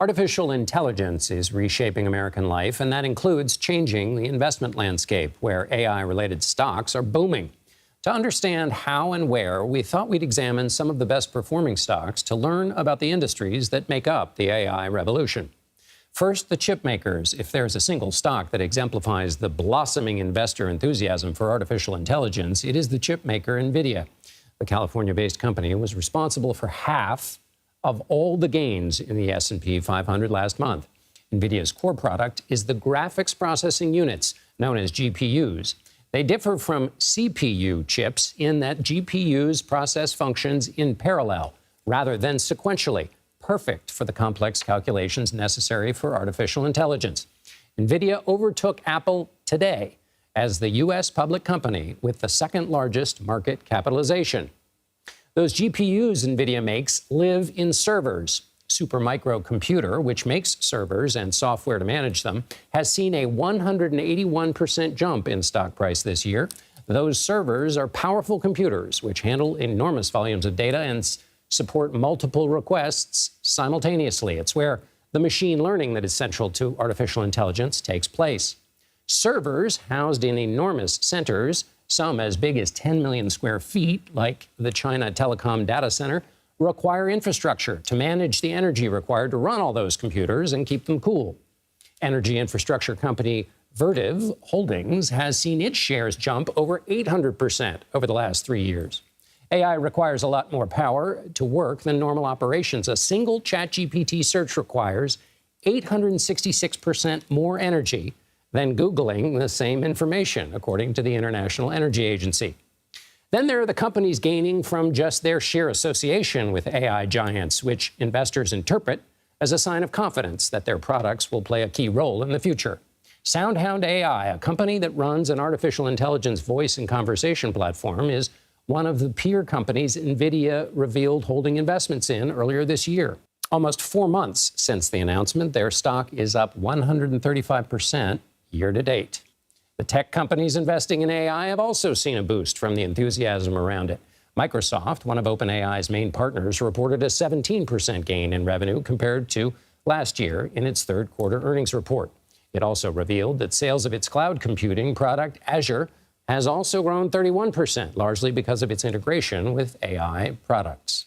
Artificial intelligence is reshaping American life, and that includes changing the investment landscape, where AI-related stocks are booming. To understand how and where, we thought we'd examine some of the best-performing stocks to learn about the industries that make up the AI revolution. First, the chip makers. If there's a single stock that exemplifies the blossoming investor enthusiasm for artificial intelligence, it is the chip maker NVIDIA. The California-based company was responsible for half of all the gains in the S&P 500 last month. NVIDIA's core product is the graphics processing units, known as GPUs. They differ from CPU chips in that GPUs process functions in parallel rather than sequentially, perfect for the complex calculations necessary for artificial intelligence. NVIDIA overtook Apple today as the U.S. public company with the second largest market capitalization. Those GPUs NVIDIA makes live in servers. Supermicro Computer, which makes servers and software to manage them, has seen a 181% jump in stock price this year. Those servers are powerful computers which handle enormous volumes of data and support multiple requests simultaneously. It's where the machine learning that is central to artificial intelligence takes place. Servers housed in enormous centers, some as big as 10 million square feet, like the China Telecom Data Center, require infrastructure to manage the energy required to run all those computers and keep them cool. Energy infrastructure company Vertiv Holdings has seen its shares jump over 800% over the last 3 years. AI requires a lot more power to work than normal operations. A single ChatGPT search requires 866% more energy than Googling the same information, according to the International Energy Agency. Then there are the companies gaining from just their sheer association with AI giants, which investors interpret as a sign of confidence that their products will play a key role in the future. SoundHound AI, a company that runs an artificial intelligence voice and conversation platform, is one of the peer companies NVIDIA revealed holding investments in earlier this year. Almost 4 months since the announcement, their stock is up 135% year to date. The tech companies investing in AI have also seen a boost from the enthusiasm around it. Microsoft, one of OpenAI's main partners, reported a 17% gain in revenue compared to last year in its third quarter earnings report. It also revealed that sales of its cloud computing product, Azure, has also grown 31%, largely because of its integration with AI products.